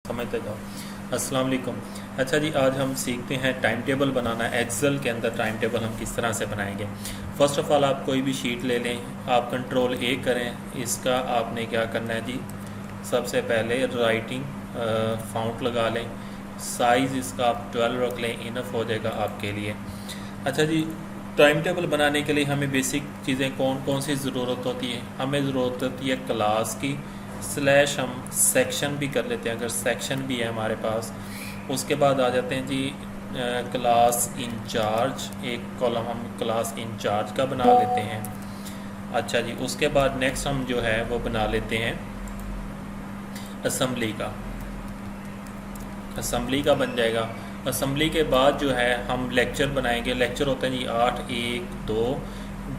समझते जाओ। अस्सलाम वालेकुम। अच्छा जी, आज हम सीखते हैं टाइम टेबल बनाना। एक्सेल के अंदर टाइम टेबल हम किस तरह से बनाएंगे। फ़र्स्ट ऑफ़ ऑल आप कोई भी शीट ले लें, आप कंट्रोल ए करें। इसका आपने क्या करना है जी, सबसे पहले राइटिंग फ़ॉन्ट लगा लें। साइज़ इसका आप 12 रख लें, इनफ हो जाएगा आपके लिए। अच्छा जी, टाइम टेबल बनाने के लिए हमें बेसिक चीज़ें कौन कौन सी ज़रूरत होती है। हमें ज़रूरत होती है क्लास की, स्लैश हम सेक्शन भी कर लेते हैं अगर सेक्शन भी है हमारे पास। उसके बाद आ जाते हैं जी क्लास इंचार्ज, एक कॉलम हम क्लास इंचार्ज का बना लेते हैं। अच्छा जी, उसके बाद नेक्स्ट हम जो है वो बना लेते हैं असम्बली का। असम्बली का बन जाएगा। असम्बली के बाद जो है हम लेक्चर बनाएंगे। लेक्चर होते हैं जी 8, 1,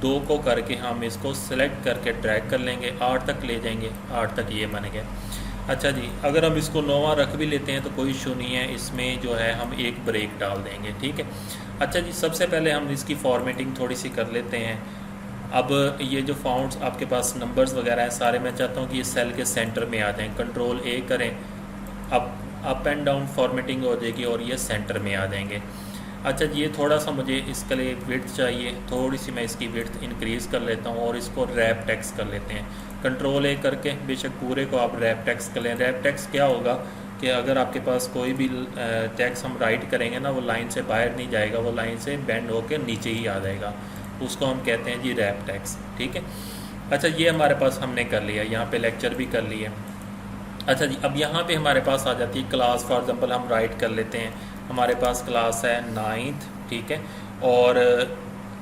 2 को करके हम इसको सेलेक्ट करके ड्रैग कर लेंगे, 8 तक ले जाएंगे। 8 तक ये बन गया। अच्छा जी, अगर हम इसको 9वां रख भी लेते हैं तो कोई इशू नहीं है, इसमें जो है हम एक ब्रेक डाल देंगे, ठीक है। अच्छा जी, सबसे पहले हम इसकी फॉर्मेटिंग थोड़ी सी कर लेते हैं। अब ये जो फाउंड्स आपके पास नंबर्स वगैरह हैं सारे, मैं चाहता हूँ कि ये सेल के सेंटर में आ जाएं। कंट्रोल ए करें, अब अप एंड डाउन फॉर्मेटिंग हो जाएगी और ये सेंटर में आ जाएंगे। अच्छा जी, ये थोड़ा सा मुझे इसके लिए विड्थ चाहिए, थोड़ी सी मैं इसकी विड्थ इंक्रीज़ कर लेता हूँ और इसको रैप टेक्स्ट कर लेते हैं। कंट्रोल ए करके बेशक पूरे को आप रैप टेक्स्ट कर लें। रैप टेक्स्ट क्या होगा कि अगर आपके पास कोई भी टेक्स्ट हम राइट करेंगे ना, वो लाइन से बाहर नहीं जाएगा, वो लाइन से बेंड होकर नीचे ही आ जाएगा। उसको हम कहते हैं जी रैप टेक्स्ट, ठीक है। अच्छा, ये हमारे पास हमने कर लिया, यहाँ पे लेक्चर भी कर लिए। अच्छा जी, अब यहाँ पे हमारे पास आ जाती है क्लास। फॉर एग्जांपल हम राइट कर लेते हैं, हमारे पास क्लास है 9th, ठीक है। और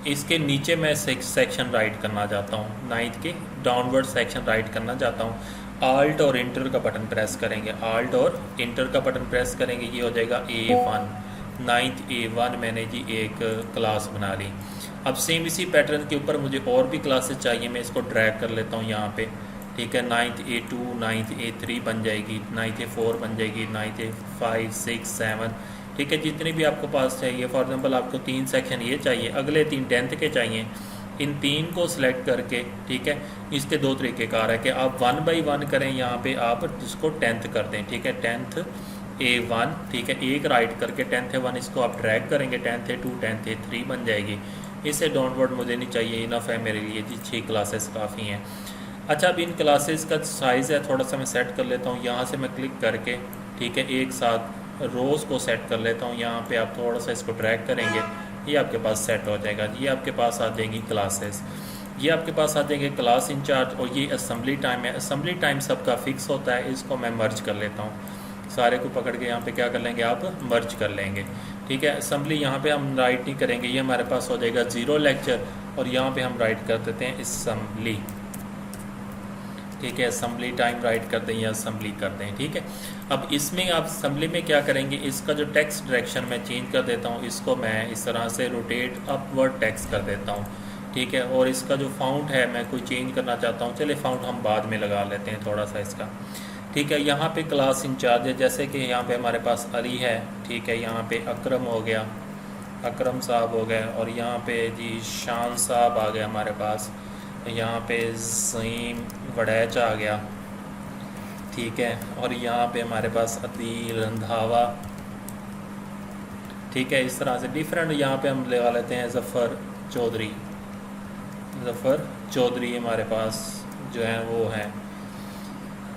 इसके नीचे मैं सेक्शन राइट करना चाहता हूँ, 9th के डाउनवर्ड सेक्शन राइट करना चाहता हूँ। आल्ट और इंटर का बटन प्रेस करेंगे, आल्ट और इंटर का बटन प्रेस करेंगे, ये हो जाएगा A1, 9th A1 मैंने जी एक क्लास बना ली। अब सेम इसी पैटर्न के ऊपर मुझे और भी क्लासेस चाहिए, मैं इसको ड्रैग कर लेता हूँ यहाँ पे, ठीक है। 9th A2, 9th A3 बन जाएगी, 9th A4 बन जाएगी, 9th A5, 6, 7, ठीक है। जितने भी आपको पास चाहिए, फॉर एग्जांपल आपको 3 सेक्शन ये चाहिए, अगले 3 10th के चाहिए, इन 3 को सिलेक्ट करके, ठीक है। इसके 2 तरीक़ेकार है कि आप 1 by 1 करें, यहाँ पे आप इसको 10th कर दें, ठीक है। 10th A1, ठीक है, एक राइट करके 10th A1 इसको आप ड्रैग करेंगे, 10th A2, 10th A3 बन जाएगी। इससे डाउनवर्ड मुझे नहीं चाहिए, इनफ है मेरे लिए जी, 6 क्लासेस काफ़ी हैं। अच्छा, अब इन क्लासेस का साइज़ है थोड़ा सा मैं सेट कर लेता हूँ, यहाँ से मैं क्लिक करके, ठीक है, एक साथ रोज़ को सेट कर लेता हूँ। यहाँ पे आप थोड़ा सा इसको ड्रैग करेंगे, ये आपके पास सेट हो जाएगा। ये आपके पास आ जाएंगी क्लासेस, ये आपके पास आ जाएंगे क्लास इंचार्ज, और ये असम्बली टाइम है। असम्बली टाइम सबका फिक्स होता है, इसको मैं मर्ज कर लेता हूँ। सारे को पकड़ के यहाँ पे क्या कर लेंगे, आप मर्ज कर लेंगे, ठीक है। असम्बली यहाँ पे हम राइट नहीं करेंगे, ये हमारे पास हो जाएगा 0 लेक्चर, और यहाँ पे हम राइट कर देते हैं असम्बली, ठीक है। असम्बली टाइम राइट कर दें या असम्बली कर दें, ठीक है। अब इसमें आप असम्बली में क्या करेंगे, इसका जो टेक्स्ट डायरेक्शन मैं चेंज कर देता हूँ, इसको मैं इस तरह से रोटेट अपवर्ड टेक्स्ट कर देता हूँ, ठीक है। और इसका जो फाउंट है मैं कोई चेंज करना चाहता हूँ, चलिए फाउंट हम बाद में लगा लेते हैं थोड़ा सा इसका, ठीक है। यहाँ पे क्लास इंचार्ज है, जैसे कि यहाँ पे हमारे पास अली है, ठीक है। यहाँ पे अकरम हो गया, अकरम साहब हो गए, और यहाँ पे जी शान साहब आ गए हमारे पास, यहाँ पे ज़ीम वड़ैच आ गया, ठीक है। और यहाँ पे हमारे पास अदील रंधावा, ठीक है। इस तरह से डिफरेंट यहाँ पे हम लगा लेते हैं ज़फ़र चौधरी, ज़फ़र चौधरी हमारे पास जो है वो है।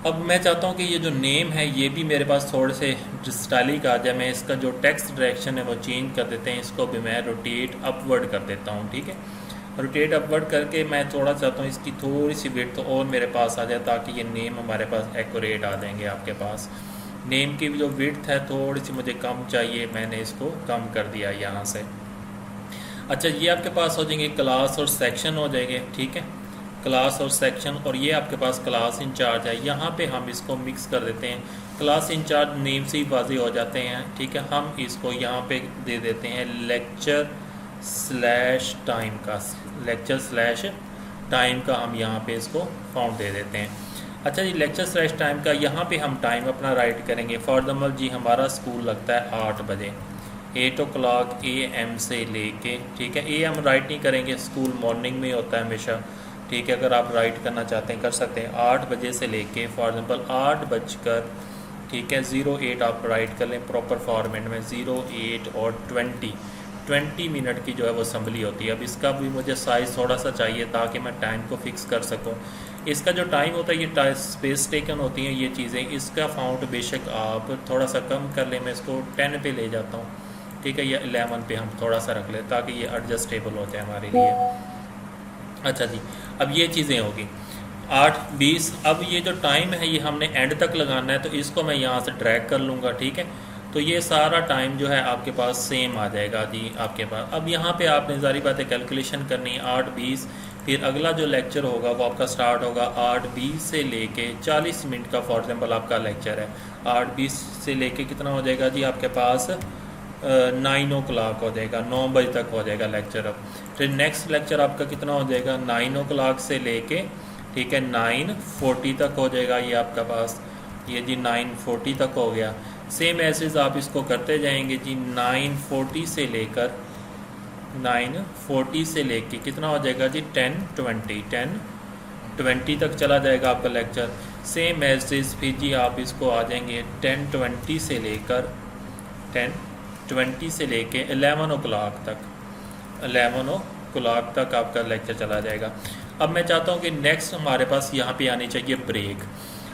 अब मैं चाहता हूँ कि ये जो नेम है ये भी मेरे पास थोड़े से स्टाइलिक आ जाए। मैं इसका जो टेक्स्ट डायरेक्शन है वो चेंज कर देते हैं, इसको भी मैं रोटेट अपवर्ड कर देता हूँ, ठीक है। रोटेट अपवर्ड करके मैं थोड़ा चाहता हूँ इसकी थोड़ी सी विड्थ और मेरे पास आ जाए, ताकि ये नेम हमारे पास एक्यूरेट आ जाएंगे आपके पास। नेम की जो विड्थ है थोड़ी सी मुझे कम चाहिए, मैंने इसको कम कर दिया यहाँ से। अच्छा, ये आपके पास हो जाएंगे क्लास और सेक्शन हो जाएंगे, ठीक है। क्लास और सेक्शन, और ये आपके पास क्लास इंचार्ज है। यहाँ पे हम इसको मिक्स कर देते हैं, क्लास इंचार्ज नेम से ही वाज़ेह हो जाते हैं, ठीक है। हम इसको यहाँ पे दे देते हैं लेक्चर स्लैश टाइम का, लेक्चर स्लैश टाइम का हम यहाँ पे इसको फाउंड दे देते हैं। अच्छा जी, लेक्चर स्लैश टाइम का यहाँ पे हम टाइम अपना राइट करेंगे। फॉर एग्जाम्पल जी हमारा स्कूल लगता है 8 बजे, 8 o'clock AM से लेके, ठीक है। AM राइट नहीं करेंगे, स्कूल मॉर्निंग में होता है हमेशा, ठीक है। अगर आप राइट करना चाहते हैं कर सकते हैं, 8 बजे से लेके फॉर एग्जांपल 8 बजकर ठीक है 08 आप राइट कर लें प्रॉपर फॉर्मेट में 08 और 20 मिनट की जो है वो असम्बली होती है। अब इसका भी मुझे साइज़ थोड़ा सा चाहिए ताकि मैं टाइम को फिक्स कर सकूं। इसका जो टाइम होता है ये स्पेस टेकन होती हैं ये चीज़ें, इसका फाउंट बेशक आप थोड़ा सा कम कर लें, मैं इसको 10 पे ले जाता हूँ, ठीक है, या 11 पे हम थोड़ा सा रख लें ताकि ये एडजस्टेबल हो जाए हमारे लिए। अच्छा जी, अब ये चीज़ें होगी 8:20। अब ये जो टाइम है ये हमने एंड तक लगाना है, तो इसको मैं यहाँ से ड्रैग कर लूँगा, ठीक है। तो ये सारा टाइम जो है आपके पास सेम आ जाएगा जी आपके पास। अब यहाँ पे आपने सारी बातें कैलकुलेशन करनी है 8:20, फिर अगला जो लेक्चर होगा वो आपका स्टार्ट होगा 8:20 से लेके 40 मिनट का फॉर एग्जाम्पल आपका लेक्चर है। 8:20 से लेके कितना हो जाएगा जी आपके पास 9 o'clock हो जाएगा, 9 बजे तक हो जाएगा लेक्चर। अब फिर नेक्स्ट लेक्चर आपका कितना हो जाएगा 9 o'clock से लेके, ठीक है, 9:40 तक हो जाएगा ये आपका पास, ये जी 9:40 तक हो गया। सेम ऐसे आप इसको करते जाएंगे जी 9:40 से लेके कितना हो जाएगा जी 10:20 तक चला जाएगा आपका लेक्चर। सेम एज फिर जी आप इसको आ जाएंगे 10:20 से लेकर 11 o'clock तक, 11 o'clock तक आपका लेक्चर चला जाएगा। अब मैं चाहता हूँ कि नेक्स्ट हमारे पास यहाँ पे आनी चाहिए ब्रेक।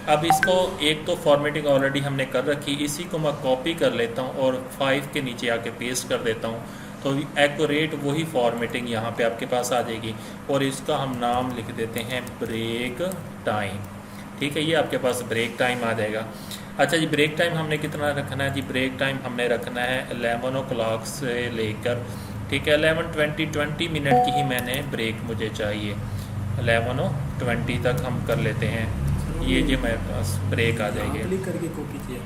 अब इसको एक तो फॉर्मेटिंग ऑलरेडी हमने कर रखी, इसी को मैं कॉपी कर लेता हूँ और 5 के नीचे आके पेस्ट कर देता हूँ, तो एक्यूरेट वही फॉर्मेटिंग यहाँ पे आपके पास आ जाएगी। और इसका हम नाम लिख देते हैं ब्रेक टाइम, ठीक है, ये आपके पास ब्रेक टाइम आ जाएगा। अच्छा जी, ब्रेक टाइम हमने कितना रखना है जी, ब्रेक टाइम हमने रखना है 11 o'clock से लेकर, ठीक है, 20 मिनट की ही मैंने ब्रेक मुझे चाहिए, 11:20 तक हम कर लेते हैं। ये जी मेरे पास ब्रेक आ जाएगी। क्लिक करके कॉपी किया।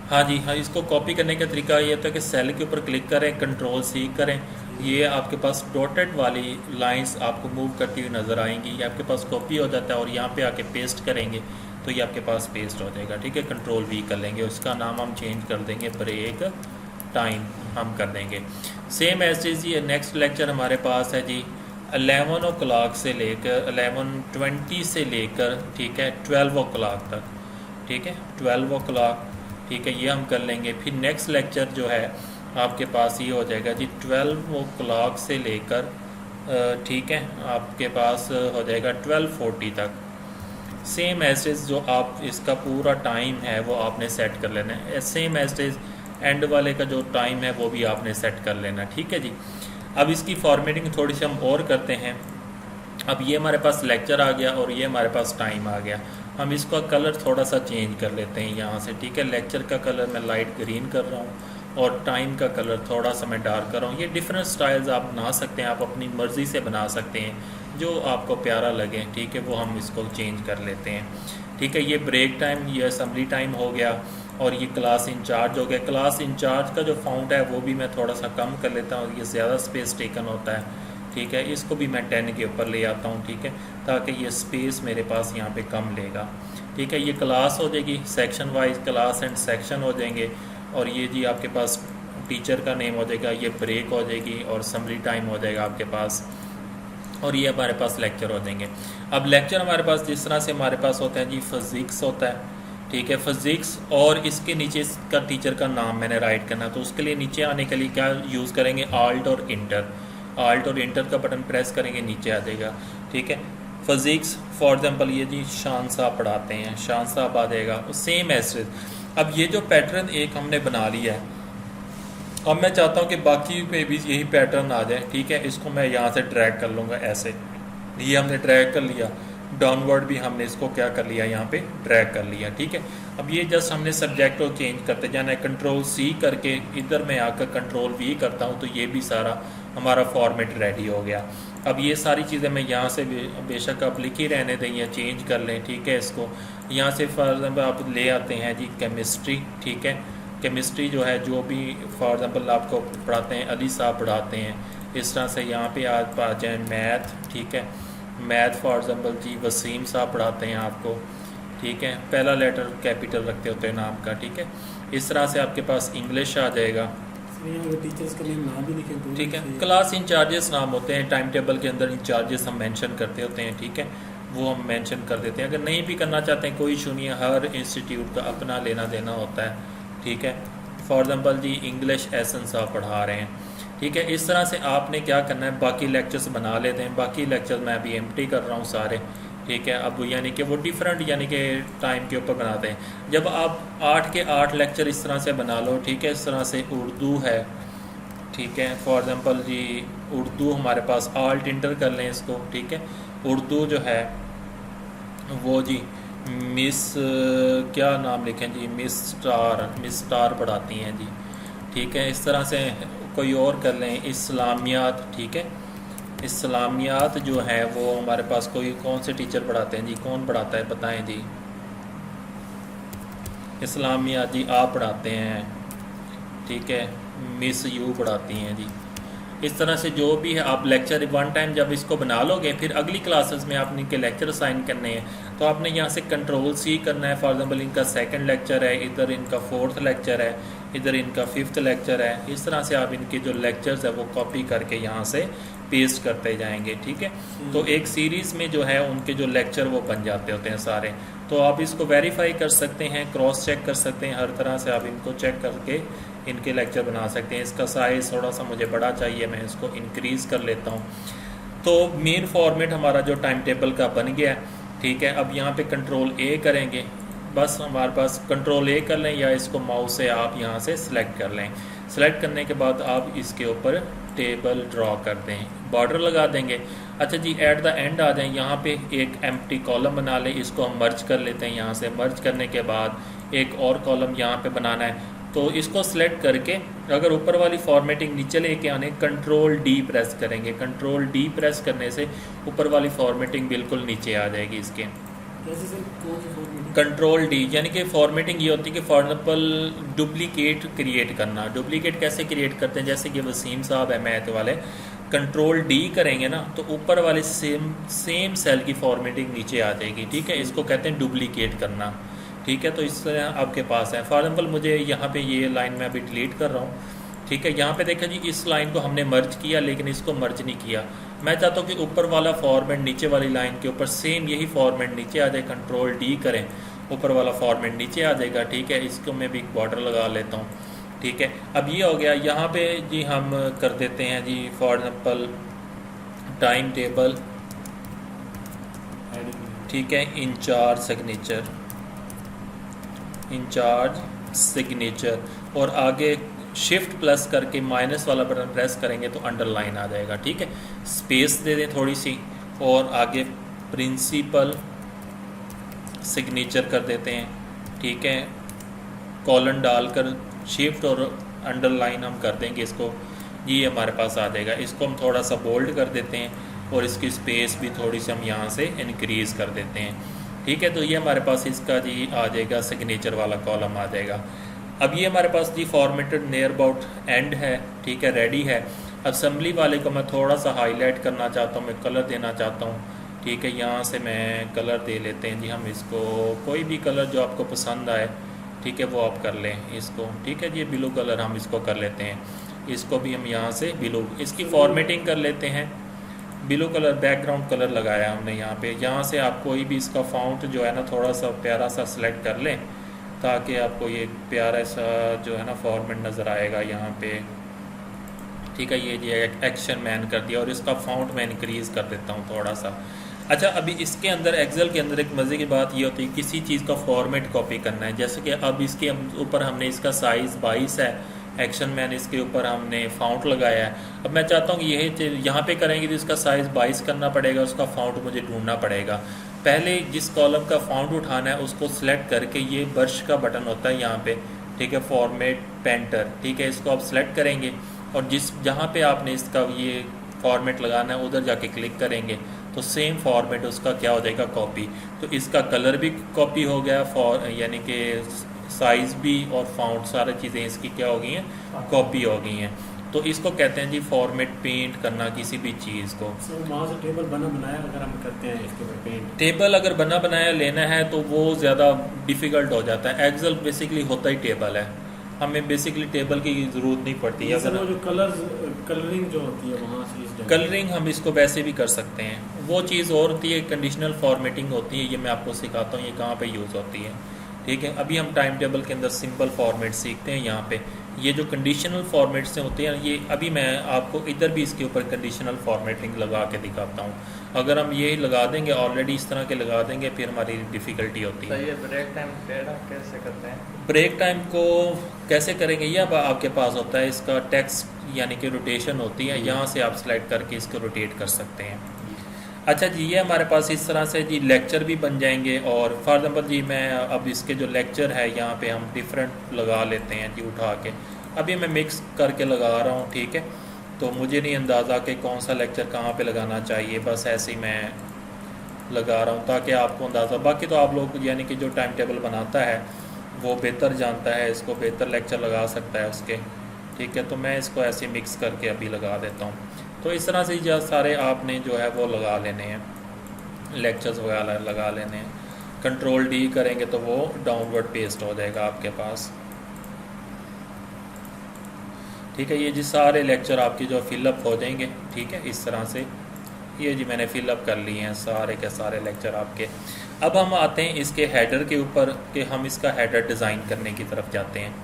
हाँ जी हाँ, इसको कॉपी करने का तरीका ये होता है कि सेल के ऊपर क्लिक करें, Ctrl+C करें, ये आपके पास डॉटेड वाली लाइंस आपको मूव करती हुई नज़र आएंगी, ये आपके पास कॉपी हो जाता है और यहाँ पे आके पेस्ट करेंगे तो ये आपके पास पेस्ट हो जाएगा, ठीक है। Ctrl+V कर लेंगे, उसका नाम हम चेंज कर देंगे ब्रेक टाइम हम कर देंगे। सेम ऐसे ये नेक्स्ट लेक्चर हमारे पास है जी 11 o'clock से लेकर 11:20 से लेकर, ठीक है, 12 o'clock तक, ठीक है, 12 o'clock, ठीक है, ये हम कर लेंगे। फिर नेक्स्ट लेक्चर जो है आपके पास ये हो जाएगा जी 12 o'clock से लेकर, ठीक है, आपके पास हो जाएगा 12:40 तक। सेम एसेज जो आप इसका पूरा टाइम है वो आपने सेट कर लेना है, सेम एसेज एंड वाले का जो टाइम है वो भी आपने सेट कर लेना, ठीक है जी। अब इसकी फॉर्मेटिंग थोड़ी सी हम और करते हैं। अब ये हमारे पास लेक्चर आ गया और ये हमारे पास टाइम आ गया, हम इसका कलर थोड़ा सा चेंज कर लेते हैं यहाँ से, ठीक है। लेक्चर का कलर मैं लाइट ग्रीन कर रहा हूँ और टाइम का कलर थोड़ा सा मैं डार्क कर रहा हूँ। ये डिफरेंट स्टाइल्स आप बना सकते हैं, आप अपनी मर्ज़ी से बना सकते हैं, जो आपको प्यारा लगे, ठीक है, वो हम इसको चेंज कर लेते हैं, ठीक है। ये ब्रेक टाइम, ये असम्बली टाइम हो गया और ये क्लास इंचार्ज हो गया। क्लास इंचार्ज का जो फाउंट है वो भी मैं थोड़ा सा कम कर लेता हूँ, ये ज़्यादा स्पेस टेकन होता है, ठीक है, इसको भी मैं 10 के ऊपर ले आता हूँ, ठीक है, ताकि ये स्पेस मेरे पास यहाँ पे कम लेगा, ठीक है। ये क्लास हो जाएगी, section wise class and section हो जाएंगे, और ये जी आपके पास टीचर का नेम हो जाएगा, ये ब्रेक हो जाएगी और असम्बली टाइम हो जाएगा आपके पास, और ये हमारे पास लेक्चर हो जाएंगे। अब लेक्चर हमारे पास जिस तरह से हमारे पास होता है जी, फिज़िक्स होता है, ठीक है, फिज़िक्स, और इसके नीचे इसका टीचर का नाम मैंने राइट करना है, तो उसके लिए नीचे आने के लिए क्या यूज़ करेंगे, आल्ट और इंटर का बटन प्रेस करेंगे, नीचे आ जाएगा, ठीक है। फिज़िक्स फॉर एग्जांपल ये जी शान साहब पढ़ाते हैं, शान साहब आ जाएगा, सेम ऐसे। अब ये जो पैटर्न एक हमने बना लिया है, अब मैं चाहता हूँ कि बाकी पे भी यही पैटर्न आ जाए, ठीक है। इसको मैं यहाँ से ड्रैग कर लूँगा ऐसे, ये हमने ड्रैग कर लिया, डाउनवर्ड भी हमने इसको क्या कर लिया, यहाँ पे ड्रैग कर लिया, ठीक है। अब ये जस्ट हमने सब्जेक्ट को चेंज करते जाना है, Ctrl+C करके इधर मैं आकर Ctrl+V करता हूँ, तो ये भी सारा हमारा फॉर्मेट रेडी हो गया। अब ये सारी चीज़ें मैं यहाँ से बेशक आप लिख ही रहने दें या चेंज कर लें, ठीक है। इसको यहाँ से फॉर एग्जाम्पल आप ले आते हैं जी केमिस्ट्री, ठीक है, केमिस्ट्री जो है जो भी फॉर एग्जाम्पल आपको पढ़ाते हैं, अली साहब पढ़ाते हैं, इस तरह से यहाँ पे आ जाए मैथ, ठीक है, मैथ फॉर एग्जाम्पल जी वसीम साहब पढ़ाते हैं आपको, ठीक है, पहला लेटर कैपिटल रखते होते हैं नाम का, ठीक है। इस तरह से आपके पास इंग्लिश आ जाएगा, टीचर्स का नाम भी लिखें तो ठीक है। क्लास इंचार्जेस नाम होते हैं, टाइम टेबल के अंदर इंचार्जेस हम मेंशन करते होते हैं, ठीक है, वो हम मेंशन कर देते हैं। अगर नहीं भी करना चाहते हैं कोई इशू नहीं है, हर इंस्टीट्यूट का अपना लेना देना होता है, ठीक है। फॉर एग्जांपल जी इंग्लिश एसेंस आप पढ़ा रहे हैं, ठीक है। इस तरह से आपने क्या करना है, बाकी लेक्चर्स बना लेते हैं। बाकी लेक्चर मैं अभी एम्प्टी कर रहा हूँ सारे, ठीक है। अब यानी कि वो डिफरेंट यानी कि टाइम के ऊपर बनाते हैं। जब आप 8 के 8 लेक्चर इस तरह से बना लो, ठीक है। इस तरह से उर्दू है, ठीक है। फॉर एग्ज़ाम्पल जी उर्दू हमारे पास आल्ट इंटर कर लें इसको, ठीक है। उर्दू जो है वो जी मिस क्या नाम लिखें जी, मिस स्टार पढ़ाती हैं जी, ठीक है। इस तरह से कोई और कर लें, इस्लामियात, ठीक है। इस्लामियात जो है वो हमारे पास कोई कौन से टीचर पढ़ाते हैं जी, कौन पढ़ाता है बताएं जी। इस्लामियात जी आप पढ़ाते हैं, ठीक है। मिस यू पढ़ाती हैं जी। इस तरह से जो भी है आप लेक्चर वन टाइम जब इसको बना लोगे, फिर अगली क्लासेस में आपने इनके लेक्चर असाइन करने हैं, तो आपने यहाँ से कंट्रोल सी करना है। फॉर एग्जांपल इनका सेकंड लेक्चर है, इधर इनका फोर्थ लेक्चर है, इधर इनका फिफ्थ लेक्चर है। इस तरह से आप इनके जो लेक्चर्स है वो कॉपी करके यहाँ से पेस्ट करते जाएंगे, ठीक है। तो एक सीरीज़ में जो है उनके जो लेक्चर वो बन जाते होते हैं सारे। तो आप इसको वेरीफाई कर सकते हैं, क्रॉस चेक कर सकते हैं, हर तरह से आप इनको चेक करके इनके लेक्चर बना सकते हैं। इसका साइज़ थोड़ा सा मुझे बड़ा चाहिए, मैं इसको इंक्रीज़ कर लेता हूँ। तो मेन फॉर्मेट हमारा जो टाइम टेबल का बन गया है, ठीक है। अब यहाँ पे कंट्रोल ए करेंगे, बस हमारे पास कंट्रोल ए कर लें या इसको माउस से आप यहाँ से सिलेक्ट कर लें। सिलेक्ट करने के बाद आप इसके ऊपर टेबल ड्रॉ कर दें, बॉर्डर लगा देंगे। अच्छा जी एट द एंड आ जाएं, यहाँ पे एक एम्प्टी कॉलम बना लें, इसको हम मर्ज कर लेते हैं। यहाँ से मर्ज करने के बाद एक और कॉलम यहाँ पे बनाना है, तो इसको सिलेक्ट करके अगर ऊपर वाली फॉर्मेटिंग नीचे लेके आने कंट्रोल डी प्रेस करेंगे। कंट्रोल डी प्रेस करने से ऊपर वाली फॉर्मेटिंग बिल्कुल नीचे आ जाएगी इसके। कंट्रोल डी यानी कि फॉर्मेटिंग ये होती है कि फॉर एग्जाम्पल डुप्लीकेट क्रिएट करना। डुप्लीकेट कैसे क्रिएट करते हैं, जैसे कि वसीम साहब है मैथ वाले, कंट्रोल डी करेंगे ना तो ऊपर वाले सेम सेल की फॉर्मेटिंग नीचे आ जाएगी, ठीक है। इसको कहते हैं डुप्लीकेट करना, ठीक है। तो इस तरह आपके पास है। फॉर एग्जाम्पल मुझे यहाँ पे ये लाइन मैं अभी डिलीट कर रहा हूँ, ठीक है। यहाँ पे देखा जी इस लाइन को हमने मर्ज किया लेकिन इसको मर्ज नहीं किया। मैं चाहता हूँ कि ऊपर वाला फॉर्मेट नीचे वाली लाइन के ऊपर सेम यही फॉर्मेट नीचे आ जाए। कंट्रोल डी करें, ऊपर वाला फॉर्मेट नीचे आ जाएगा, ठीक है। इसको मैं भी बॉर्डर लगा लेता हूँ, ठीक है। अब ये हो गया। यहाँ पे जी हम कर देते हैं जी फॉर एग्जाम्पल टाइम टेबल, ठीक है। इंचार्ज सिग्नेचर, इंचार्ज सिग्नेचर, और आगे शिफ्ट प्लस करके माइनस वाला बटन प्रेस करेंगे तो अंडरलाइन आ जाएगा, ठीक है। स्पेस दे दें थोड़ी सी, और आगे प्रिंसिपल सिग्नेचर कर देते हैं, ठीक है। कॉलन डालकर शिफ्ट और अंडरलाइन हम कर देंगे इसको, ये हमारे पास आ जाएगा। इसको हम थोड़ा सा बोल्ड कर देते हैं और इसकी स्पेस भी थोड़ी सी हम यहाँ से इंक्रीज़ कर देते हैं, ठीक है। तो ये हमारे पास इसका जी आ जाएगा, सिग्नेचर वाला कॉलम आ जाएगा। अब ये हमारे पास जी फॉर्मेटेड नियर अबाउट एंड है, ठीक है, रेडी है। असेंबली वाले को मैं थोड़ा सा हाईलाइट करना चाहता हूँ, मैं कलर देना चाहता हूँ, ठीक है। यहाँ से मैं कलर दे लेते हैं जी, हम इसको कोई भी कलर जो आपको पसंद आए, ठीक है, वो आप कर लें इसको, ठीक है। ये ब्लू कलर हम इसको कर लेते हैं, इसको भी हम यहाँ से ब्लू, इसकी फॉर्मेटिंग कर लेते हैं। ब्लू कलर बैकग्राउंड कलर लगाया हमने यहाँ पे। यहाँ से आप कोई भी इसका फ़ॉन्ट जो है ना थोड़ा सा प्यारा सा सिलेक्ट कर लें, ताकि आपको ये प्यारा सा जो है ना फॉर्मेट नज़र आएगा यहाँ पे, ठीक है। ये जी एक्शन मैन कर दिया और इसका फ़ॉन्ट मैं इंक्रीज़ कर देता हूँ थोड़ा सा। अच्छा अभी इसके अंदर एक्सेल के अंदर एक मज़े की बात ये होती है, किसी चीज़ का फॉर्मेट कॉपी करना है। जैसे कि अब इसके ऊपर हमने इसका साइज़ 22 है, एक्शन मैन इसके ऊपर हमने फ़ॉन्ट लगाया है। अब मैं चाहता हूँ कि यही यहाँ पे करेंगे तो इसका साइज़ 22 करना पड़ेगा, उसका फ़ॉन्ट मुझे ढूंढना पड़ेगा। पहले जिस कॉलम का फ़ॉन्ट उठाना है उसको सिलेक्ट करके, ये ब्रश का बटन होता है यहाँ पे, ठीक है, फॉर्मेट पेंटर, ठीक है। इसको आप सिलेक्ट करेंगे और जहाँ पे आपने इसका ये फॉर्मेट लगाना है उधर जाके क्लिक करेंगे तो सेम फॉर्मेट उसका क्या हो जाएगा, कॉपी। तो इसका कलर भी कॉपी हो गया, यानी कि साइज़ भी और फाउंट सारी चीज़ें इसकी क्या हो गई हैं, कॉपी हो गई हैं। तो इसको कहते हैं जी फॉर्मेट पेंट करना किसी भी चीज़ को। वहाँ से टेबल बना बनाया अगर हम करते हैं इसके ऊपर पेंट, टेबल अगर बना बनाया लेना है तो वो ज़्यादा डिफ़िकल्ट हो जाता है। एक्सेल बेसिकली होता ही टेबल है, हमें बेसिकली टेबल की ज़रूरत नहीं पड़ती। अगर जो कलरिंग जो होती है वहाँ से कलरिंग हम इसको वैसे भी कर सकते हैं, वो चीज़ और होती है, कंडीशनल फॉर्मेटिंग होती है, ये मैं आपको सिखाता हूँ ये कहाँ पे यूज़ होती है। ठीक है, अभी हम टाइम टेबल के अंदर सिंपल फॉर्मेट सीखते हैं। यहाँ पे ये जो कंडीशनल फॉर्मेट से होते हैं, ये अभी मैं आपको इधर भी इसके ऊपर कंडीशनल फॉर्मेटिंग लगा के दिखाता हूँ। अगर हम ये लगा देंगे ऑलरेडी इस तरह के लगा देंगे, फिर हमारी डिफ़िकल्टी होती है। तो ये ब्रेक टाइम कैसे करते हैं? ब्रेक टाइम को कैसे करेंगे, ये अब आपके पास होता है, इसका टेक्स्ट यानी कि रोटेशन होती है, यहाँ से आप सेलेक्ट करके इसको रोटेट कर सकते हैं। अच्छा जी, ये हमारे पास इस तरह से जी लेक्चर भी बन जाएंगे। और फॉर एग्जाम्पल जी मैं अब इसके जो लेक्चर है यहाँ पे हम डिफरेंट लगा लेते हैं जी उठा के। अभी मैं मिक्स करके लगा रहा हूँ, ठीक है, तो मुझे नहीं अंदाज़ा कि कौन सा लेक्चर कहाँ पे लगाना चाहिए, बस ऐसे ही मैं लगा रहा हूँ ताकि आपको अंदाज़ा। बाकी तो आप लोग यानी कि जो टाइम टेबल बनाता है वो बेहतर जानता है, इसको बेहतर लेक्चर लगा सकता है उसके। ठीक है, तो मैं इसको ऐसे मिक्स करके अभी लगा देता हूँ। तो इस तरह से जो सारे आपने जो है वो लगा लेने हैं, लेक्चर्स वगैरह लगा लेने हैं। कंट्रोल डी करेंगे तो वो डाउनवर्ड पेस्ट हो जाएगा आपके पास। ठीक है, ये जी सारे लेक्चर आपके जो फिलअप हो जाएंगे। ठीक है, इस तरह से ये जी मैंने फिलअप कर लिए हैं सारे के सारे लेक्चर आपके। अब हम आते हैं इसके हेडर के ऊपर कि हम इसका हेडर डिज़ाइन करने की तरफ जाते हैं।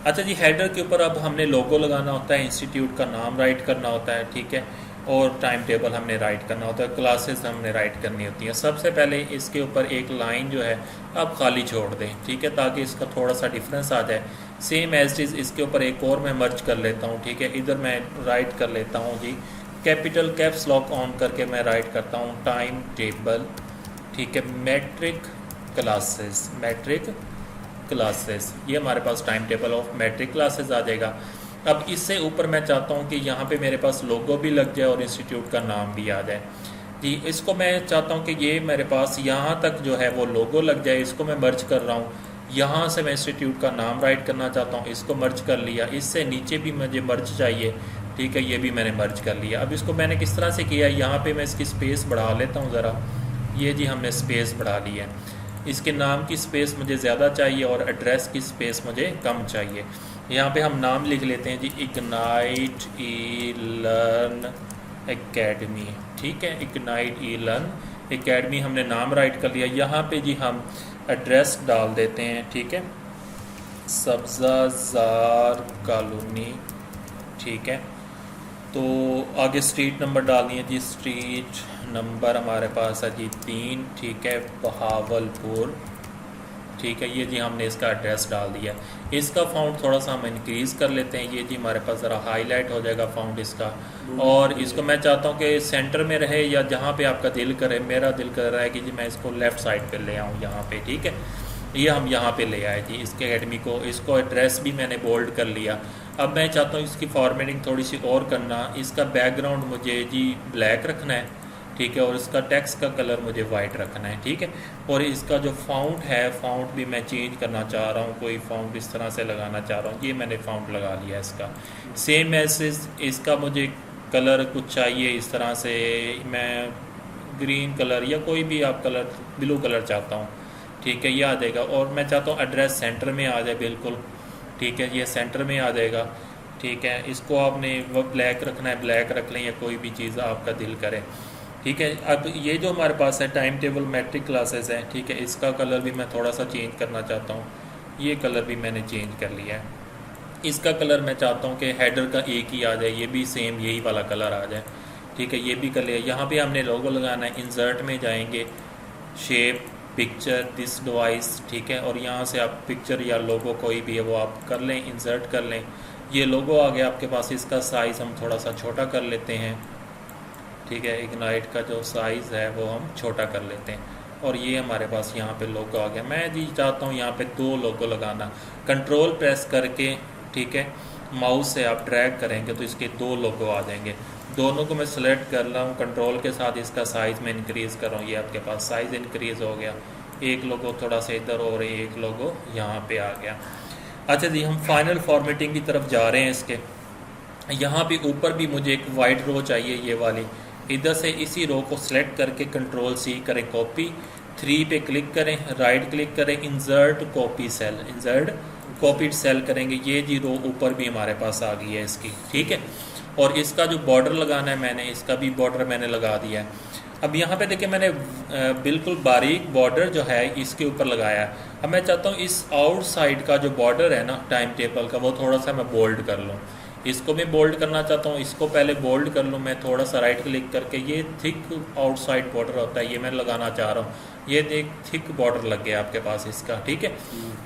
अच्छा जी, हेडर के ऊपर अब हमने लोगो लगाना होता है, इंस्टीट्यूट का नाम राइट करना होता है, ठीक है, और टाइम टेबल हमने राइट करना होता है, क्लासेस हमने राइट करनी होती हैं। सबसे पहले इसके ऊपर एक लाइन जो है आप खाली छोड़ दें, ठीक है, ताकि इसका थोड़ा सा डिफरेंस आ जाए। सेम एज इज़ इसके ऊपर एक और मैं मर्ज कर लेता हूँ। ठीक है, इधर मैं राइट कर लेता हूँ जी, कैपिटल कैप्स लॉक ऑन करके मैं राइट करता हूँ टाइम टेबल। ठीक है, मैट्रिक क्लासेस, मैट्रिक क्लासेस, ये हमारे पास time table of matric classes आ जाएगा। अब इससे ऊपर मैं चाहता हूँ कि यहाँ पे मेरे पास लोगो भी लग जाए और इंस्टीट्यूट का नाम भी आ जाए जी। इसको मैं चाहता हूँ कि ये मेरे पास यहाँ तक जो है वो लोगो लग जाए, इसको मैं मर्ज कर रहा हूँ। यहाँ से मैं इंस्टीट्यूट का नाम राइट करना चाहता हूँ, इसको मर्ज कर लिया। इससे नीचे भी मुझे मर्ज चाहिए, ठीक है, ये भी मैंने मर्ज कर लिया। अब इसको मैंने किस तरह से किया, यहाँ पे मैं इसकी स्पेस बढ़ा लेता हूँ ज़रा। ये जी हमने स्पेस बढ़ा ली है, इसके नाम की स्पेस मुझे ज़्यादा चाहिए और एड्रेस की स्पेस मुझे कम चाहिए। यहाँ पे हम नाम लिख लेते हैं जी, इग्नाइट ई लर्न एकेडमी। ठीक है, इग्नाइट ई लर्न एकेडमी हमने नाम राइट कर लिया। यहाँ पे जी हम एड्रेस डाल देते हैं, ठीक है, सब्ज़ाज़ार कॉलोनी। ठीक है, तो आगे स्ट्रीट नंबर डालनी है जी, स्ट्रीट नंबर हमारे पास है जी 3, ठीक है, बहावलपुर। ठीक है, ये जी हमने इसका एड्रेस डाल दिया। इसका फाउंड थोड़ा सा हम इंक्रीज़ कर लेते हैं, ये जी हमारे पास ज़रा हाईलाइट हो जाएगा फाउंड इसका। और इसको मैं चाहता हूँ कि सेंटर में रहे या जहाँ पे आपका दिल करे। मेरा दिल कर रहा है कि जी मैं इसको लेफ़्ट साइड पे ले आऊँ यहाँ पे। ठीक है, ये हम यहाँ पे ले आए जी इसके एकेडमी को। इसको एड्रेस भी मैंने बोल्ड कर लिया। अब मैं चाहता हूँ इसकी फॉर्मेटिंग थोड़ी सी और करना। इसका बैकग्राउंड मुझे जी ब्लैक रखना है, ठीक है, और इसका टेक्स्ट का कलर मुझे वाइट रखना है। ठीक है, और इसका जो फाउंट है, फाउंट भी मैं चेंज करना चाह रहा हूँ, कोई फाउंट इस तरह से लगाना चाह रहा हूँ। ये मैंने फाउंट लगा लिया इसका। सेम मैसेज इसका मुझे कलर कुछ चाहिए इस तरह से, मैं ग्रीन कलर या कोई भी आप कलर, ब्लू कलर चाहता हूँ। ठीक है, ये आ जाएगा। और मैं चाहता हूँ एड्रेस सेंटर में आ जाए बिल्कुल। ठीक है, ये सेंटर में आ जाएगा। ठीक है, इसको आपने वो ब्लैक रखना है, ब्लैक रख लें या कोई भी चीज़ आपका दिल करे। ठीक है, अब ये जो हमारे पास है टाइम टेबल मैट्रिक क्लासेस हैं, ठीक है, इसका कलर भी मैं थोड़ा सा चेंज करना चाहता हूँ। ये कलर भी मैंने चेंज कर लिया है। इसका कलर मैं चाहता हूँ कि हेडर का एक ही आ जाए, ये भी सेम यही वाला कलर आ जाए। ठीक है, ये भी कर लिया। यहाँ पे हमने लोगो लगाना है, इंसर्ट में जाएंगे, शेप, पिक्चर, दिस डिवाइस। ठीक है, और यहाँ से आप पिक्चर या लोगो कोई भी है वो आप कर लें, इंसर्ट कर लें। ये लोगो आ गया आपके पास। इसका साइज़ हम थोड़ा सा छोटा कर लेते हैं। ठीक है, इग्नाइट का जो साइज़ है वो हम छोटा कर लेते हैं। और ये हमारे पास यहाँ पे लोगो आ गया। मैं जी चाहता हूँ यहाँ पे 2 लोगो लगाना। कंट्रोल प्रेस करके, ठीक है, माउस से आप ड्रैग करेंगे तो इसके 2 लोगो आ जाएंगे। दोनों को मैं सेलेक्ट कर रहा हूँ, कंट्रोल के साथ इसका साइज़ में इंक्रीज़ कर रहा हूँ। ये आपके पास साइज़ इंक्रीज़ हो गया। एक लोगो थोड़ा सा इधर हो रही है, एक लोगो यहाँ पे आ गया। अच्छा जी, हम फाइनल फॉर्मेटिंग की तरफ जा रहे हैं इसके। यहाँ पे ऊपर भी मुझे एक वाइट रो चाहिए, ये वाली। इधर से इसी रो को सिलेक्ट करके कंट्रोल C करें, कॉपी 3 पे क्लिक करें, राइट क्लिक करें, insert copy cell, insert copied cell करेंगे। ये जी रो ऊपर भी हमारे पास आ गई है इसकी। ठीक है, और इसका जो बॉर्डर लगाना है मैंने, इसका भी बॉर्डर मैंने लगा दिया है। अब यहाँ पे देखिए मैंने बिल्कुल बारीक बॉर्डर जो है इसके ऊपर लगाया है। अब मैं चाहता हूँ इस आउटसाइड का जो बॉर्डर है ना टाइम टेबल का, वो थोड़ा सा मैं बोल्ड कर लूँ। इसको भी बोल्ड करना चाहता हूँ, इसको पहले बोल्ड कर लूँ मैं थोड़ा सा राइट क्लिक करके। ये थिक आउटसाइड बॉर्डर होता है, ये मैं लगाना चाह रहा हूँ। ये एक थिक बॉर्डर लग गया आपके पास इसका, ठीक है।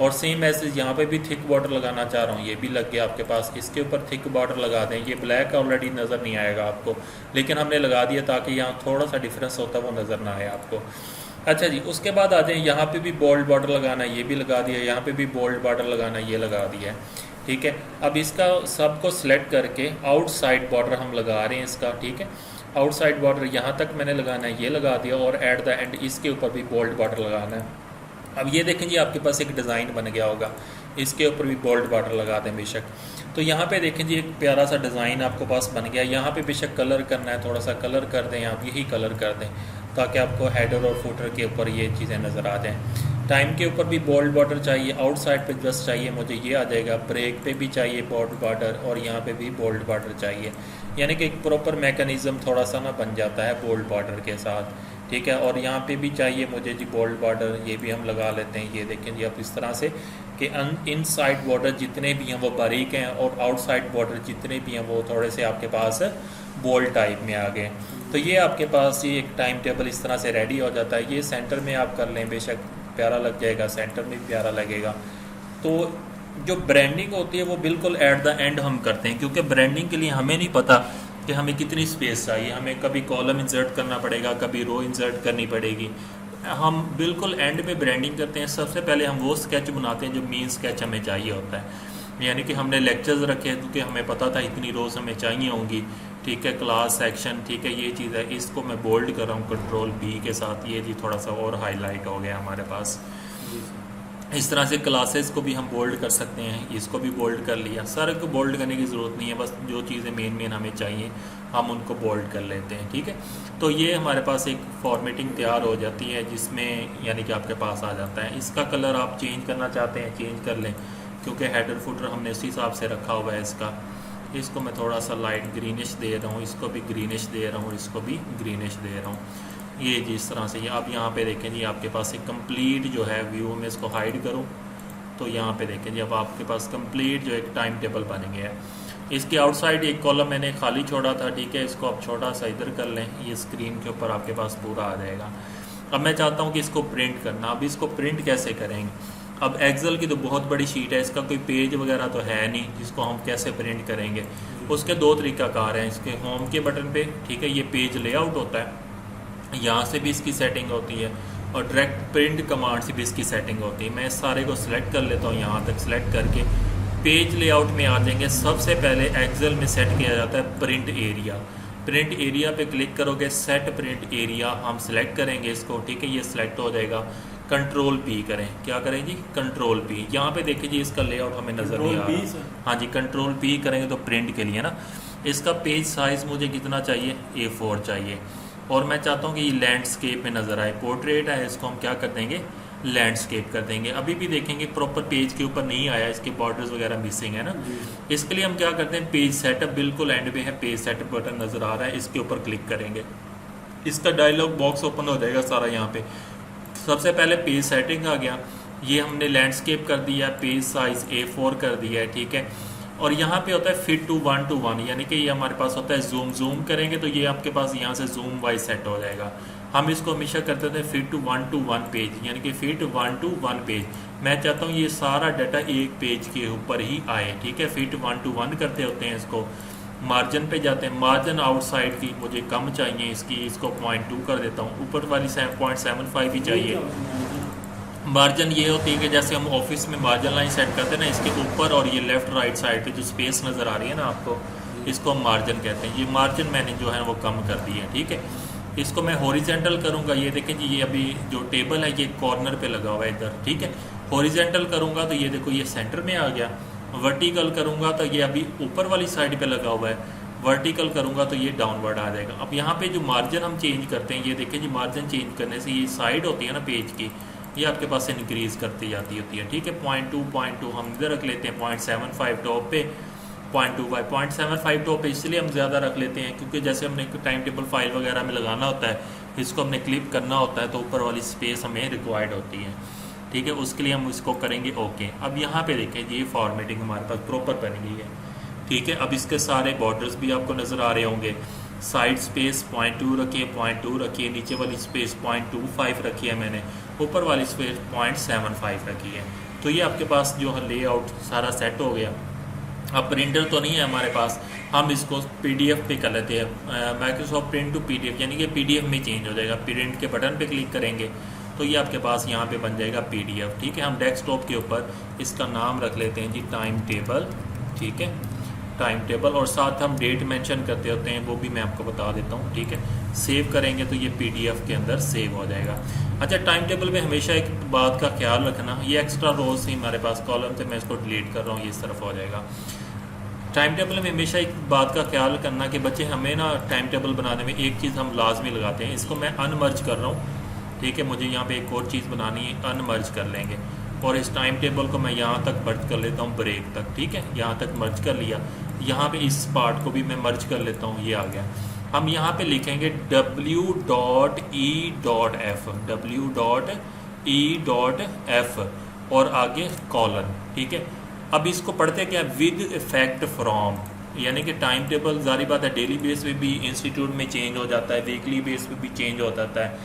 और सेम ऐसे यहाँ पे भी थिक बॉर्डर लगाना चाह रहा हूँ, ये भी लग गया आपके पास। इसके ऊपर थिक बॉर्डर लगा दें। ये ब्लैक ऑलरेडी नज़र नहीं आएगा आपको, लेकिन हमने लगा दिया ताकि यहाँ थोड़ा सा डिफरेंस होता है वो नज़र ना आए आपको। अच्छा जी, उसके बाद आ जाए यहाँ पे भी बोल्ड बॉर्डर लगाना है, ये भी लगा दिया। यहाँ पे भी बोल्ड बॉर्डर लगाना है, ये लगा दिया है, ठीक है। अब इसका सबको सिलेक्ट करके आउटसाइड बॉर्डर हम लगा रहे हैं इसका, ठीक है। आउटसाइड बॉर्डर यहाँ तक मैंने लगाना है, ये लगा दिया। और एट द एंड इसके ऊपर भी बोल्ड बॉर्डर लगाना है। अब ये देखें जी आपके पास एक डिज़ाइन बन गया होगा, इसके ऊपर भी बोल्ड बॉर्डर लगा दें बेशक। तो यहाँ पे देखें जी एक प्यारा सा डिज़ाइन आपके पास बन गया। यहाँ पे बेशक कलर करना है, थोड़ा सा कलर कर दें आप, यही कलर कर दें ताकि आपको हेडर और फुटर के ऊपर ये चीज़ें नज़र आ जाएँ। टाइम के ऊपर भी बोल्ड बॉर्डर चाहिए, आउटसाइड पे जस्ट चाहिए मुझे, ये आ जाएगा। ब्रेक पे भी चाहिए बोल्ड बॉर्डर और यहाँ पे भी बोल्ड बॉर्डर चाहिए। यानी कि एक प्रॉपर मैकेनिज़्म थोड़ा सा ना बन जाता है बोल्ड बॉर्डर के साथ, ठीक है। और यहाँ पे भी चाहिए मुझे जी बोल्ड बॉर्डर, ये भी हम लगा लेते हैं। ये देखें जी आप इस तरह से कि इनसाइड बॉर्डर जितने भी हैं वो बारीक हैं और आउटसाइड बॉर्डर जितने भी हैं वो थोड़े से आपके पास बोल्ड टाइप में आ गए। तो ये आपके पास ये एक टाइम टेबल इस तरह से रेडी हो जाता है। ये सेंटर में आप कर लें, बेशक प्यारा लग जाएगा, सेंटर में भी प्यारा लगेगा। तो जो ब्रांडिंग होती है वो बिल्कुल एट द एंड हम करते हैं, क्योंकि ब्रांडिंग के लिए हमें नहीं पता कि हमें कितनी स्पेस चाहिए। हमें कभी कॉलम इंसर्ट करना पड़ेगा, कभी रो इंसर्ट करनी पड़ेगी। हम बिल्कुल एंड में ब्रांडिंग करते हैं। सबसे पहले हम वो स्केच बनाते हैं जो मेन स्केच हमें चाहिए होता है। यानी कि हमने लेक्चर्स रखे क्योंकि हमें पता था इतनी रोज हमें चाहिए होंगी, ठीक है। क्लास सेक्शन, ठीक है, ये चीज़ है। इसको मैं बोल्ड कर रहा हूँ कंट्रोल बी के साथ, ये जी थोड़ा सा और हाईलाइट हो गया हमारे पास। इस तरह से क्लासेस को भी हम बोल्ड कर सकते हैं, इसको भी बोल्ड कर लिया। सारे को बोल्ड करने की ज़रूरत नहीं है, बस जो चीज़ें मेन हमें चाहिए हम उनको बोल्ड कर लेते हैं, ठीक है। तो ये हमारे पास एक फॉर्मेटिंग तैयार हो जाती है जिसमें यानी कि आपके पास आ जाता है। इसका कलर आप चेंज करना चाहते हैं चेंज कर लें, क्योंकि हेडर फुटर हमने उसी हिसाब से रखा हुआ है इसका। इसको मैं थोड़ा सा लाइट ग्रीनिश दे रहा हूँ, इसको भी ग्रीनिश दे रहा हूँ, इसको भी ग्रीनिश दे रहा हूँ। ये जी इस तरह से। ये अब यहाँ पे देखें जी आपके पास एक कंप्लीट जो है व्यू में इसको हाइड करूँ तो यहाँ पे देखें जी अब आपके पास कंप्लीट जो एक टाइम टेबल बन गया है। इसके आउटसाइड एक कॉलम मैंने खाली छोड़ा था, ठीक है। इसको आप छोटा सा इधर कर लें, ये स्क्रीन के ऊपर आपके पास पूरा आ जाएगा। अब मैं चाहता हूँ कि इसको प्रिंट करना। अब इसको प्रिंट कैसे करेंगे? अब एक्सेल की तो बहुत बड़ी शीट है, इसका कोई पेज वगैरह तो है नहीं जिसको हम कैसे प्रिंट करेंगे। उसके दो तरीकाकार हैं। इसके होम के बटन पे, ठीक है, ये पेज लेआउट होता है, यहाँ से भी इसकी सेटिंग होती है और डायरेक्ट प्रिंट कमांड से भी इसकी सेटिंग होती है। मैं इस सारे को सिलेक्ट कर लेता हूँ, यहाँ तक सिलेक्ट करके पेज लेआउट में आ जाएंगे। सबसे पहले एक्सेल में सेट किया जाता है प्रिंट एरिया। प्रिंट एरिया पे क्लिक करोगे, सेट प्रिंट एरिया हम सिलेक्ट करेंगे इसको, ठीक है। ये सिलेक्ट हो जाएगा। कंट्रोल पी करें, क्या करें जी? Control P. यहाँ पे देखिए जी इसका लेआउट हमें नजर नहीं आ रहा। हाँ जी, कंट्रोल पी करेंगे तो प्रिंट के लिए ना। इसका पेज साइज मुझे कितना चाहिए? A4 चाहिए। और मैं चाहता हूँ कि ये लैंडस्केप में नज़र आए। पोर्ट्रेट है, इसको हम क्या कर देंगे? लैंडस्केप कर देंगे। अभी भी देखेंगे प्रॉपर पेज के ऊपर नहीं आया, इसके बॉर्डर्स वगैरह मिसिंग है ना। इसके लिए हम क्या करते हैं? पेज सेटअप बिल्कुल एंड में है, पेज सेटअप बटन नज़र आ रहा है, इसके ऊपर क्लिक करेंगे। इसका डायलॉग बॉक्स ओपन हो जाएगा सारा। यहाँ पे सबसे पहले पेज सेटिंग आ गया, ये हमने लैंडस्केप कर दिया, पेज साइज A4 कर दिया है, ठीक है। और यहाँ पे होता है फिट टू 1:1, यानी कि ये हमारे पास होता है जूम करेंगे तो ये आपके पास यहाँ से जूम वाइज सेट हो जाएगा। हम इसको हमेशा करते थे फिट टू 1:1 पेज, यानी कि फिट 1:1 पेज। मैं चाहता हूँ ये सारा डाटा एक पेज के ऊपर ही आए, ठीक है। फिट 1:1 करते होते हैं इसको। मार्जिन पे जाते हैं, मार्जिन आउटसाइड की मुझे कम चाहिए इसकी, इसको 0.2 कर देता हूँ। ऊपर वाली 0.75 ही चाहिए। मार्जिन ये होती है कि जैसे हम ऑफिस में मार्जिन लाइन सेट करते हैं ना, इसके ऊपर और ये लेफ्ट राइट साइड पे जो स्पेस नज़र आ रही है ना आपको, इसको हम मार्जिन कहते हैं। ये मार्जिन मैंने जो है वो कम कर दी है, ठीक है। इसको मैं हॉरिजेंटल करूँगा, ये देखें जी ये अभी जो टेबल है ये कॉर्नर पे लगा हुआ है इधर, ठीक है। हॉरिजेंटल करूँगा तो ये देखो ये सेंटर में आ गया। वर्टिकल करूँगा तो ये अभी ऊपर वाली साइड पे लगा हुआ है। वर्टिकल करूँगा तो ये डाउनवर्ड आ जाएगा। अब यहाँ पे जो मार्जिन हम चेंज करते हैं, ये देखें जी मार्जिन चेंज करने से ये साइड होती है ना पेज की, ये आपके पास से इंक्रीज करती जाती होती है, ठीक है। 0.2 हम इधर रख लेते हैं, 0.75 टॉप पे, 0.25 0.75 टॉप पे इसलिए हम ज़्यादा रख लेते हैं क्योंकि जैसे हमने टाइम टेबल फाइल वगैरह में लगाना होता है, इसको हमने क्लिप करना होता है तो ऊपर वाली स्पेस हमें रिक्वायर्ड होती है, ठीक है। उसके लिए हम इसको करेंगे ओके। अब यहाँ पे देखें ये फॉर्मेटिंग हमारे पास प्रॉपर बन गई है, ठीक है। अब इसके सारे बॉर्डर्स भी आपको नज़र आ रहे होंगे। साइड स्पेस 0.2 रखी है, 0.2 रखी है, नीचे वाली स्पेस 0.25 रखी है मैंने, ऊपर वाली स्पेस 0.75 रखी है। तो ये आपके पास जो है लेआउट सारा सेट हो गया। अब प्रिंटर तो नहीं है हमारे पास, हम इसको पीडीएफ पे कर लेते हैं, माइक्रोसॉफ्ट प्रिंट टू पीडीएफ, यानी कि पीडीएफ में चेंज हो जाएगा। प्रिंट के बटन पे क्लिक करेंगे तो ये आपके पास यहाँ पे बन जाएगा पीडीएफ, ठीक है। हम डेस्कटॉप के ऊपर इसका नाम रख लेते हैं जी टाइम टेबल, ठीक है, टाइम टेबल, और साथ हम डेट मेंशन करते होते हैं, वो भी मैं आपको बता देता हूँ, ठीक है। सेव करेंगे तो ये पीडीएफ के अंदर सेव हो जाएगा। अच्छा, टाइम टेबल में हमेशा एक बात का ख्याल रखना, ये एक्स्ट्रा रोज ही हमारे पास कॉलम थे, मैं इसको डिलीट कर रहा हूँ, ये इस तरफ हो जाएगा। टाइम टेबल में हमेशा एक बात का ख्याल करना कि बच्चे हमें ना टाइम टेबल बनाने में एक चीज़ हम लाजमी लगाते हैं, इसको मैं अनमर्ज कर रहा हूँ, ठीक है। मुझे यहाँ पे एक और चीज़ बनानी है, अनमर्ज कर लेंगे, और इस टाइम टेबल को मैं यहाँ तक मर्ज कर लेता हूँ, ब्रेक तक, ठीक है। यहाँ तक मर्ज कर लिया, यहाँ पे इस पार्ट को भी मैं मर्ज कर लेता हूँ, ये आ गया। हम यहाँ पे लिखेंगे w.e.f और आगे कॉलन, ठीक है। अब इसको पढ़ते क्या, विद इफेक्ट फ्रॉम, यानी कि टाइम टेबल जारी बात है डेली बेस पे भी इंस्टीट्यूट में चेंज हो जाता है, वीकली बेस पे भी चेंज हो जाता है,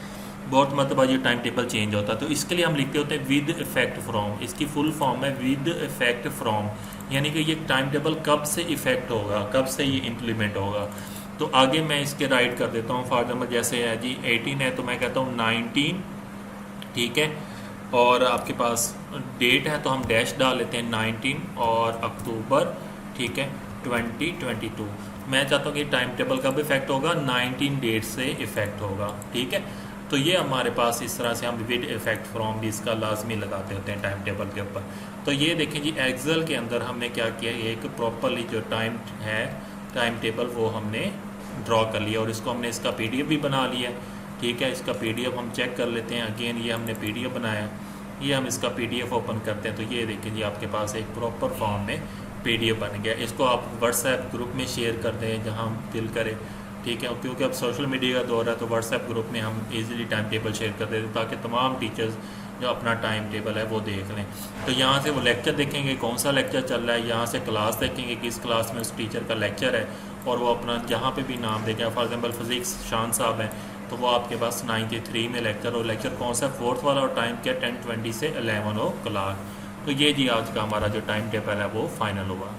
बहुत मतलब ये टाइम टेबल चेंज होता है। तो इसके लिए हम लिखते होते हैं विद इफेक्ट फ्रॉम, इसकी फुल फॉर्म है विद इफेक्ट फ्रॉम, यानी कि ये टाइम टेबल कब से इफेक्ट होगा, कब से ये इम्प्लीमेंट होगा। तो आगे मैं इसके राइट कर देता हूँ, फॉर एग्जाम्पल जैसे है जी 18 है तो मैं कहता हूँ 19, ठीक है, और आपके पास डेट है तो हम डैश डाल लेते हैं 19 और अक्टूबर, ठीक है, 2022। मैं चाहता हूँ कि टाइम टेबल कब इफेक्ट होगा, 19 डेट से इफेक्ट होगा, ठीक है। तो ये हमारे पास इस तरह से हम विद इफेक्ट फ्रॉम भी इसका लाजमी लगाते होते हैं टाइम टेबल के ऊपर। तो ये देखें जी एक्सेल के अंदर हमने क्या किया, एक प्रॉपरली जो टाइम है टाइम टेबल वो हमने ड्रॉ कर लिया, और इसको हमने इसका पीडीएफ भी बना लिया, ठीक है। इसका पीडीएफ हम चेक कर लेते हैं, अगेन ये हमने पीडीएफ बनाया, ये हम इसका पीडीएफ ओपन करते हैं तो ये देखें जी आपके पास एक प्रॉपर फॉर्म में पीडीएफ बन गया। इसको आप व्हाट्सएप ग्रुप में शेयर कर दें जहाँ दिल करे, ठीक है, क्योंकि अब सोशल मीडिया का दौर है तो व्हाट्सएप ग्रुप में हम इजीली टाइम टेबल शेयर कर देते ताकि तमाम टीचर्स जो अपना टाइम टेबल है वो देख लें। तो यहाँ से वो लेक्चर देखेंगे कौन सा लेक्चर चल रहा है, यहाँ से क्लास देखेंगे किस क्लास में उस टीचर का लेक्चर है, और वो अपना जहाँ पे भी नाम देखें, फॉर एग्जांपल फिज़िक्स शान साहब हैं तो वो आपके पास 93 में लेक्चर, और लेक्चर कौन सा 4th वाला, और टाइम क्या 10:20 से 11 o'clock। तो ये जी आज का हमारा जो टाइम टेबल है वो फाइनल हुआ।